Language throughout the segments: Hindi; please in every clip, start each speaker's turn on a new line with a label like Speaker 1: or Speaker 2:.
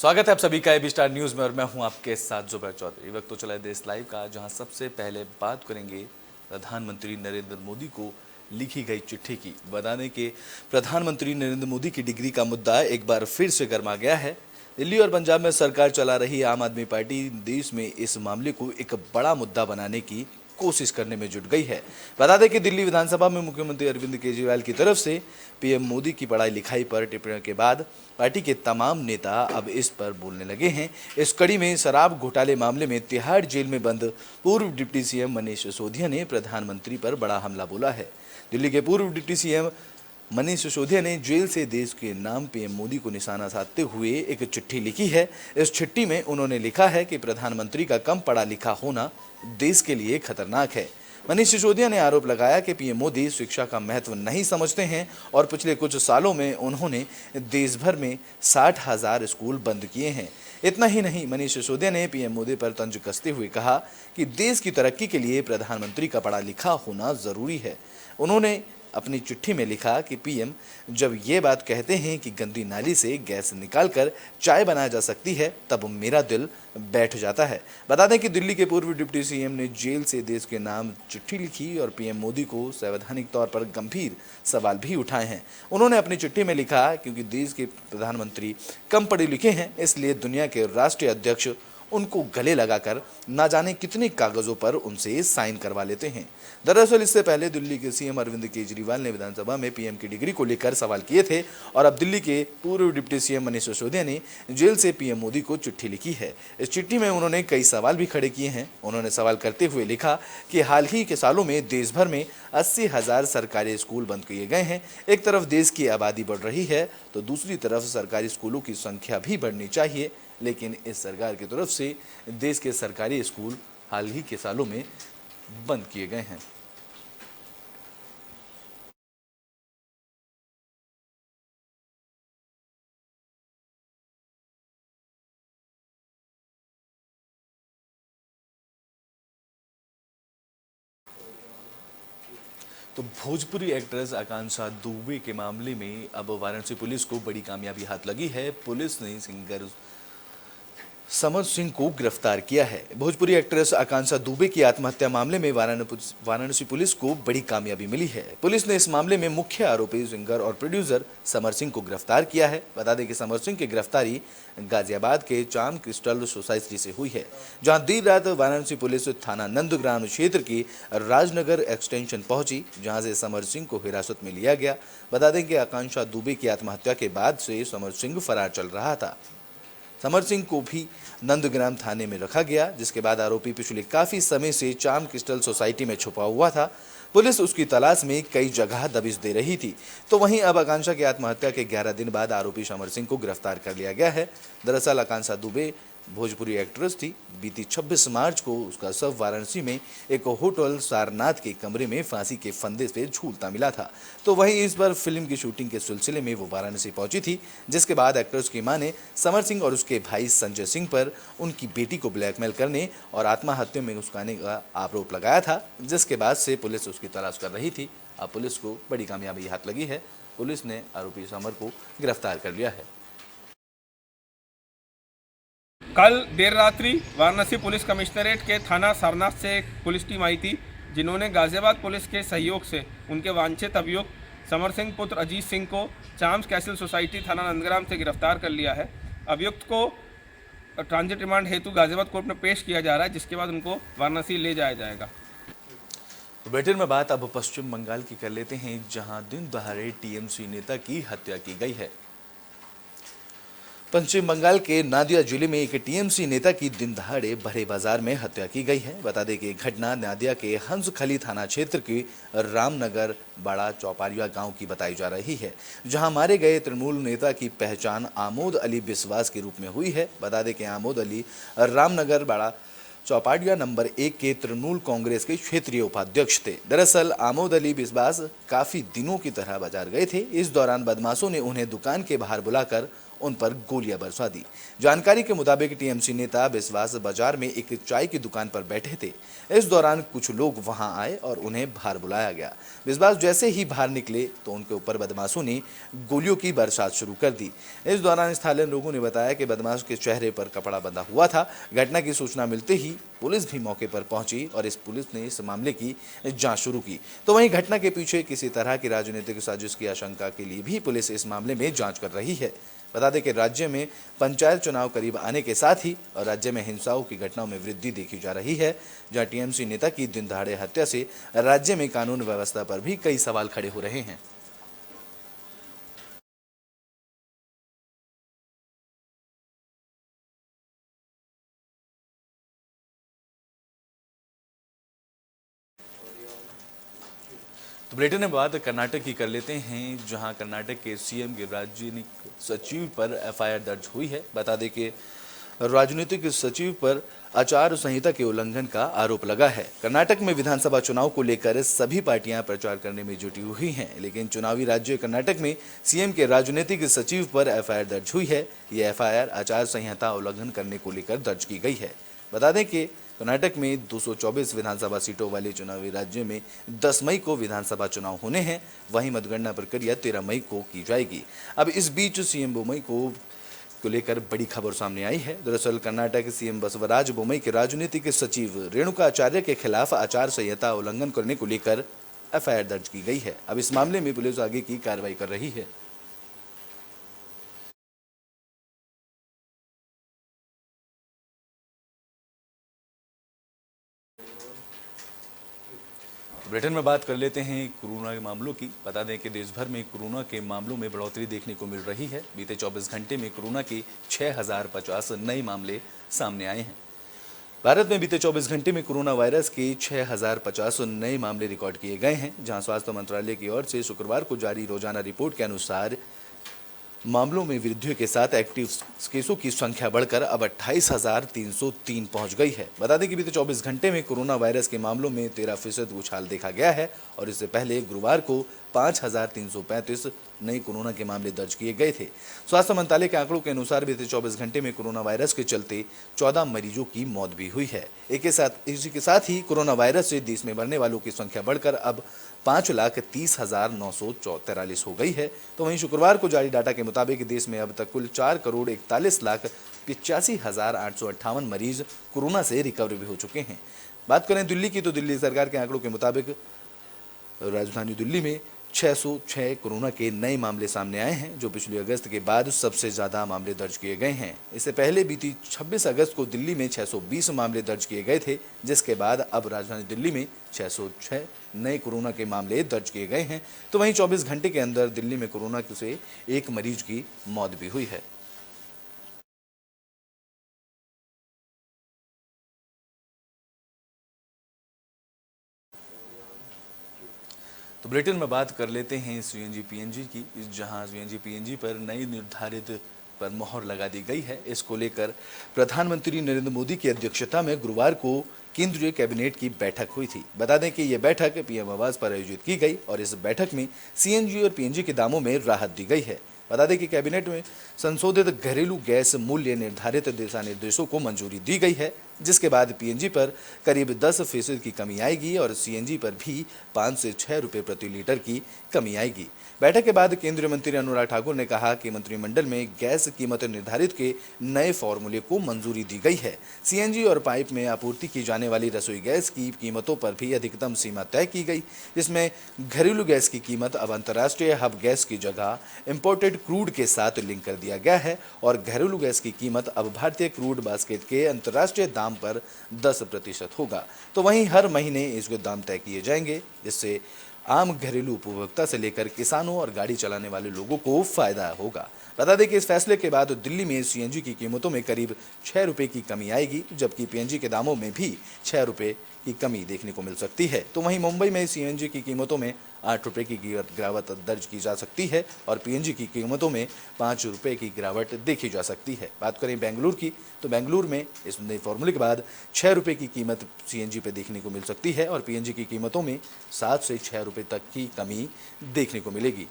Speaker 1: स्वागत है आप सभी का एबी स्टार न्यूज में और मैं हूं आपके साथ जुबैर चौधरी। वक्त तो चला है देश लाइव का, जहां सबसे पहले बात करेंगे प्रधानमंत्री नरेंद्र मोदी को लिखी गई चिट्ठी की। बता दें कि प्रधानमंत्री नरेंद्र मोदी की डिग्री का मुद्दा एक बार फिर से गर्मा गया है। दिल्ली और पंजाब में सरकार चला रही आम आदमी पार्टी देश में इस मामले को एक बड़ा मुद्दा बनाने की कोशिश करने में जुट गई है। बता दें कि दिल्ली विधानसभा में मुख्यमंत्री अरविंद केजरीवाल की तरफ से पीएम मोदी की पढ़ाई लिखाई पर टिप्पणियों के बाद पार्टी के तमाम नेता अब इस पर बोलने लगे हैं। इस कड़ी में शराब घोटाले मामले में तिहाड़ जेल में बंद पूर्व डिप्टी सीएम मनीष सिसोदिया ने प्रधानमंत्री पर बड़ा हमला बोला है। दिल्ली के पूर्व डिप्टी सीएम मनीष सिसोदिया ने जेल से देश के नाम पीएम मोदी को निशाना साधते हुए एक चिट्ठी लिखी है। इस चिट्ठी में उन्होंने लिखा है कि प्रधानमंत्री का कम पढ़ा लिखा होना देश के लिए खतरनाक है। मनीष सिसोदिया ने आरोप लगाया कि पीएम मोदी शिक्षा का महत्व नहीं समझते हैं और पिछले कुछ सालों में उन्होंने देश भर में 60,000 स्कूल बंद किए हैं। इतना ही नहीं, मनीष सिसोदिया ने पीएम मोदी पर तंज कसते हुए कहा कि देश की तरक्की के लिए प्रधानमंत्री का पढ़ा लिखा होना जरूरी है। उन्होंने अपनी चिट्ठी में लिखा कि पीएम जब ये बात कहते हैं कि गंदी नाली से गैस निकालकर चाय बनाया जा सकती है, तब मेरा दिल बैठ जाता है। बता दें कि दिल्ली के पूर्व डिप्टी सीएम ने जेल से देश के नाम चिट्ठी लिखी और पीएम मोदी को संवैधानिक तौर पर गंभीर सवाल भी उठाए हैं। उन्होंने अपनी चिट्ठी में लिखा, क्योंकि देश के प्रधानमंत्री कम पढ़े लिखे हैं, इसलिए दुनिया के राष्ट्रीय अध्यक्ष उनको गले लगाकर ना जाने कितने कागजों पर उनसे साइन करवा लेते हैं। दरअसल इससे पहले दिल्ली के सीएम अरविंद केजरीवाल ने विधानसभा में पीएम की डिग्री को लेकर सवाल किए थे और अब दिल्ली के पूर्व डिप्टी सीएम मनीष सिसोदिया ने जेल से पीएम मोदी को चिट्ठी लिखी है। इस चिट्ठी में उन्होंने कई सवाल भी खड़े किए हैं। उन्होंने सवाल करते हुए लिखा कि हाल ही के सालों में देश भर में 80,000 सरकारी स्कूल बंद किए गए हैं। एक तरफ देश की आबादी बढ़ रही है तो दूसरी तरफ सरकारी स्कूलों की संख्या भी बढ़नी चाहिए, लेकिन इस सरकार की तरफ से देश के सरकारी स्कूल हाल ही के सालों में बंद किए गए हैं। तो भोजपुरी एक्ट्रेस आकांक्षा दुबे के मामले में अब वाराणसी पुलिस को बड़ी कामयाबी हाथ लगी है। पुलिस ने सिंगर समर सिंह को गिरफ्तार किया है। भोजपुरी एक्ट्रेस आकांक्षा दुबे की आत्महत्या मामले में वाराणसी पुलिस को बड़ी कामयाबी मिली है। पुलिस ने इस मामले में मुख्य आरोपी सिंगर और प्रोड्यूसर समर सिंह को गिरफ्तार किया है। बता दें कि समर सिंह की गिरफ्तारी गाजियाबाद के चाम क्रिस्टल सोसाइटी से हुई है, जहां देर रात वाराणसी पुलिस थाना नंदग्राम क्षेत्र की राजनगर एक्सटेंशन पहुंची, जहां से समर सिंह को हिरासत में लिया गया। बता दें कि आकांक्षा दुबे की आत्महत्या के बाद से समर सिंह फरार चल रहा था। समर सिंह को भी नंदग्राम थाने में रखा गया, जिसके बाद आरोपी पिछले काफी समय से चाम क्रिस्टल सोसाइटी में छुपा हुआ था। पुलिस उसकी तलाश में कई जगह दबिश दे रही थी। तो वहीं अब आकांक्षा की आत्महत्या के 11 दिन बाद आरोपी समर सिंह को गिरफ्तार कर लिया गया है। दरअसल आकांक्षा दुबे भोजपुरी एक्ट्रेस थी। बीती 26 मार्च को उसका शव वाराणसी में एक होटल सारनाथ के कमरे में फांसी के फंदे से झूलता मिला था। तो वहीं इस बार फिल्म की शूटिंग के सिलसिले में वो वाराणसी पहुंची थी, जिसके बाद एक्ट्रेस की मां ने समर सिंह और उसके भाई संजय सिंह पर उनकी बेटी को ब्लैकमेल करने और आत्महत्या में घुसकाने का आरोप लगाया था, जिसके बाद से पुलिस उसकी तलाश कर रही थी। अब पुलिस को बड़ी कामयाबी हाथ लगी है। पुलिस ने आरोपी समर को गिरफ्तार कर लिया है।
Speaker 2: कल देर रात्रि वाराणसी पुलिस कमिश्नरेट के थाना सारनाथ से एक पुलिस टीम आई थी, जिन्होंने गाजियाबाद पुलिस के सहयोग से उनके वांछित अभियुक्त समर सिंह पुत्र अजीत सिंह को चाम्स कैसल सोसाइटी थाना नंदग्राम से गिरफ्तार कर लिया है। अभियुक्त को ट्रांजिट रिमांड हेतु गाजियाबाद कोर्ट में पेश किया जा रहा है, जिसके बाद उनको वाराणसी ले जाया जाएगा।
Speaker 1: बुलेटिन में बात अब पश्चिम बंगाल की कर लेते हैं, जहां दिन दहाड़े टीएमसी नेता की हत्या की गई है। पश्चिम बंगाल के नादिया जिले में एक टीएमसी नेता की दिन दहाड़े भरे बाजार में हत्या की गई है। बता दें कि घटना नादिया के हंसखली थाना क्षेत्र के रामनगर बड़ा चौपारिया गांव की बताई जा रही है, जहां मारे गए तृणमूल नेता की पहचान आमोद अली बिस्वास के रूप में हुई है। बता दें कि आमोद अली रामनगर बड़ा चौपाटिया नंबर 1 के तृणमूल कांग्रेस के क्षेत्रीय उपाध्यक्ष थे। दरअसल आमोद अली बिस्वास काफी दिनों की तरह बाजार गए थे। इस दौरान बदमाशों ने उन्हें दुकान के बाहर बुलाकर उन पर गोलियां बरसा दी। जानकारी के मुताबिक टीएमसी नेता विश्वास बाजार में एक चाय की दुकान पर बैठे थे। इस दौरान कुछ लोग वहां आए और उन्हें बाहर बुलाया गया। विश्वास जैसे ही बाहर निकले तो उनके ऊपर बदमाशों ने गोलियों की बरसात शुरू कर दी। इस दौरान स्थानीय लोगों ने बताया कि बदमाश के चेहरे पर कपड़ा बंधा हुआ था। घटना की सूचना मिलते ही पुलिस भी मौके पर पहुंची और इस पुलिस ने इस मामले की जांच शुरू की। तो वहीं घटना के पीछे किसी तरह की राजनीतिक साजिश की आशंका के लिए भी पुलिस इस मामले में जांच कर रही है। बता दें कि राज्य में पंचायत चुनाव करीब आने के साथ ही और राज्य में हिंसाओं की घटनाओं में वृद्धि देखी जा रही है, जहां टीएमसी नेता की दिन दहाड़े हत्या से राज्य में कानून व्यवस्था पर भी कई सवाल खड़े हो रहे हैं। तो बुलेटिन में बात कर्नाटक की कर लेते हैं, जहां कर्नाटक के सीएम के राजनीतिक सचिव पर एफआईआर दर्ज हुई है। बता दें कि राजनीतिक सचिव पर आचार संहिता के उल्लंघन का आरोप लगा है। कर्नाटक में विधानसभा चुनाव को लेकर सभी पार्टियां प्रचार करने में जुटी हुई हैं, लेकिन चुनावी राज्य कर्नाटक में सीएम के राजनीतिक सचिव पर एफआईआर दर्ज हुई है। यह एफआईआर आचार संहिता उल्लंघन करने को लेकर दर्ज की गई है। बता दें कि कर्नाटक में 224 विधानसभा सीटों वाले चुनावी राज्य में 10 मई को विधानसभा चुनाव होने हैं। वहीं मतगणना प्रक्रिया 13 मई को की जाएगी। अब इस बीच सीएम बोम्मई को लेकर बड़ी खबर सामने आई है। दरअसल कर्नाटक सीएम बसवराज बोम्मई के राजनीतिक सचिव रेणुकाचार्य के खिलाफ आचार संहिता उल्लंघन करने को लेकर एफआईआर दर्ज की गई है। अब इस मामले में पुलिस आगे की कार्रवाई कर रही है। ब्रिटेन में बात कर लेते हैं कोरोना के मामलों की। बता दें कि देश भर में कोरोना के मामलों में बढ़ोतरी देखने को मिल रही है। बीते 24 घंटे में कोरोना के 6050 नए मामले सामने आए हैं। भारत में बीते 24 घंटे में कोरोना वायरस के 6050 नए मामले रिकॉर्ड किए गए हैं, जहां स्वास्थ्य मंत्रालय की ओर से शुक्रवार को जारी रोजाना रिपोर्ट के अनुसार मामलों में वृद्धि के साथ एक्टिव केसों की संख्या बढ़कर अब 28,303 पहुंच गई है। बता दें कि बीते 24 घंटे में कोरोना वायरस के मामलों में 13% उछाल देखा गया है और इससे पहले गुरुवार को 5,335 नए कोरोना के मामले दर्ज किए गए थे। स्वास्थ्य मंत्रालय के आंकड़ों के अनुसार बीते 24 घंटे में कोरोना वायरस के चलते 14 मरीजों की मौत भी हुई है। इसी के साथ ही कोरोना वायरस से देश में मरने वालों की संख्या बढ़कर अब 5,30,943 हो गई है। तो वहीं शुक्रवार को जारी डाटा के मुताबिक देश में अब तक कुल 4,41,85,858 मरीज कोरोना से रिकवर भी हो चुके हैं। बात करें दिल्ली की, तो दिल्ली सरकार के आंकड़ों के मुताबिक राजधानी दिल्ली में 606 कोरोना के नए मामले सामने आए हैं, जो पिछले अगस्त के बाद सबसे ज़्यादा मामले दर्ज किए गए हैं। इससे पहले बीती 26 अगस्त को दिल्ली में 620 मामले दर्ज किए गए थे, जिसके बाद अब राजधानी दिल्ली में 606 नए कोरोना के मामले दर्ज किए गए हैं। तो वहीं 24 घंटे के अंदर दिल्ली में कोरोना से एक मरीज की मौत भी हुई है। तो बुलेटिन में बात कर लेते हैं सीएनजी पीएनजी की, जहां सीएनजी पीएनजी पर नई निर्धारित पर मोहर लगा दी गई है। इसको लेकर प्रधानमंत्री नरेंद्र मोदी की अध्यक्षता में गुरुवार को केंद्रीय कैबिनेट की बैठक हुई थी। बता दें कि यह बैठक पीएम आवास पर आयोजित की गई और इस बैठक में सीएनजी और पीएनजी के दामों में राहत दी गई है। बता दें कि कैबिनेट में संशोधित घरेलू गैस मूल्य निर्धारित दिशा निर्देशों को मंजूरी दी गई है, जिसके बाद पीएनजी पर करीब 10% की कमी आएगी और सीएनजी पर भी 5 से 6 रुपये प्रति लीटर की कमी आएगी। बैठक के बाद केंद्रीय मंत्री अनुराग ठाकुर ने कहा कि मंत्रिमंडल में गैस कीमत निर्धारित के नए फॉर्मूले को मंजूरी दी गई है। सीएनजी और पाइप में आपूर्ति की जाने वाली रसोई गैस की कीमतों पर भी अधिकतम सीमा तय की गई, जिसमें घरेलू गैस की कीमत अब अंतर्राष्ट्रीय हब गैस की जगह इंपोर्टेड क्रूड के साथ लिंक कर दिया गया है और घरेलू गैस की कीमत अब भारतीय क्रूड बास्केट के अंतर्राष्ट्रीय दाम पर 10% होगा। तो वहीं हर महीने इसके दाम तय किए जाएंगे, जिससे आम घरेलू उपभोक्ता से लेकर किसानों और गाड़ी चलाने वाले लोगों को फायदा होगा। बता दें कि इस फैसले के बाद दिल्ली में सीएनजी की कीमतों में करीब 6 रुपये की कमी आएगी, जबकि पीएनजी के दामों में भी 6 रुपये की कमी देखने को मिल सकती है। तो वहीं मुंबई में सीएनजी की कीमतों में 8 रुपये की गिरावट दर्ज की जा सकती है और पीएनजी की कीमतों में 5 रुपये की गिरावट देखी जा सकती है। बात करें बेंगलुरु की, तो बेंगलुरु में इस नए फॉर्मूले के बाद 6 रुपये की कीमत सीएनजी पे देखने को मिल सकती है और पीएनजी की कीमतों में 7 से 6 रुपये तक की कमी देखने को मिलेगी।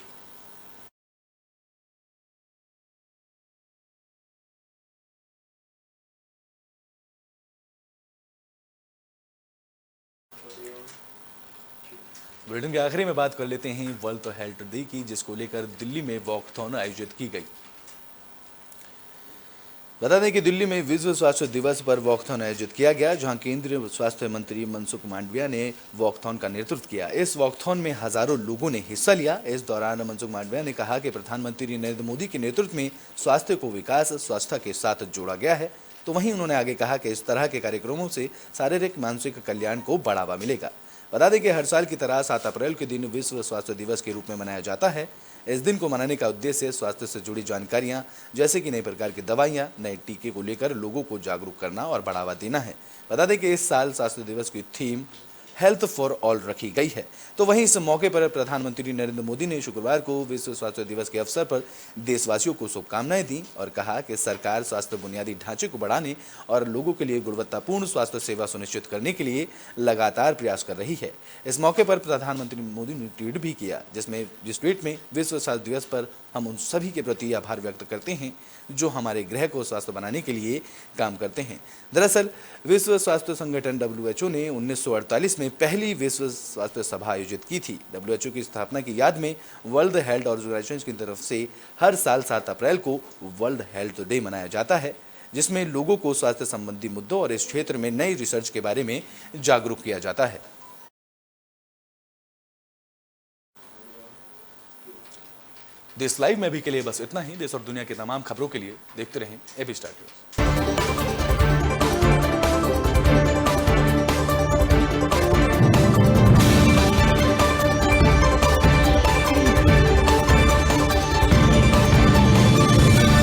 Speaker 1: बुलेटिन के आखिरी में बात कर लेते हैं वर्ल्ड हेल्थ डे की, जिसको लेकर दिल्ली में वॉकथॉन आयोजित की गई। बता दें कि दिल्ली में विश्व स्वास्थ्य दिवस पर वॉकथॉन आयोजित किया गया, जहां केंद्रीय स्वास्थ्य मंत्री मनसुख मांडविया ने वॉकथॉन का नेतृत्व किया। इस वॉकथॉन में हजारों लोगों ने हिस्सा लिया। इस दौरान मनसुख मांडविया ने कहा कि प्रधानमंत्री नरेंद्र मोदी के नेतृत्व में स्वास्थ्य को विकास स्वच्छता के साथ जोड़ा गया है। तो वहीं उन्होंने आगे कहा कि इस तरह के कार्यक्रमों से शारीरिक मानसिक कल्याण को बढ़ावा मिलेगा। बता दें कि हर साल की तरह 7 अप्रैल के दिन विश्व स्वास्थ्य दिवस के रूप में मनाया जाता है। इस दिन को मनाने का उद्देश्य स्वास्थ्य से जुड़ी जानकारियां, जैसे कि नई प्रकार की दवाइयां, नए टीके को लेकर लोगों को जागरूक करना और बढ़ावा देना है। बता दें कि इस साल स्वास्थ्य दिवस की थीम हेल्थ फॉर ऑल रखी गई है। तो वहीं इस मौके पर प्रधानमंत्री नरेंद्र मोदी ने शुक्रवार को विश्व स्वास्थ्य दिवस के अवसर पर देशवासियों को शुभकामनाएं दी और कहा कि सरकार स्वास्थ्य बुनियादी ढांचे को बढ़ाने और लोगों के लिए गुणवत्तापूर्ण स्वास्थ्य सेवा सुनिश्चित करने के लिए लगातार प्रयास कर रही है। इस मौके पर प्रधानमंत्री मोदी ने ट्वीट भी किया, जिस ट्वीट में विश्व स्वास्थ्य दिवस पर हम उन सभी के प्रति आभार व्यक्त करते हैं जो हमारे ग्रह को स्वस्थ बनाने के लिए काम करते हैं। दरअसल विश्व स्वास्थ्य संगठन WHO ने 1948 में पहली विश्व स्वास्थ्य सभा आयोजित की थी। WHO की स्थापना की याद में वर्ल्ड हेल्थ ऑर्गेनाइजेशन की तरफ से हर साल 7 अप्रैल को वर्ल्ड हेल्थ डे मनाया जाता है, जिसमें लोगों को स्वास्थ्य संबंधी मुद्दों और इस क्षेत्र में नई रिसर्च के बारे में जागरूक किया जाता है। देश लाइव में भी के लिए बस इतना ही। देश और दुनिया की तमाम खबरों के लिए देखते रहें एबी स्टार न्यूज़।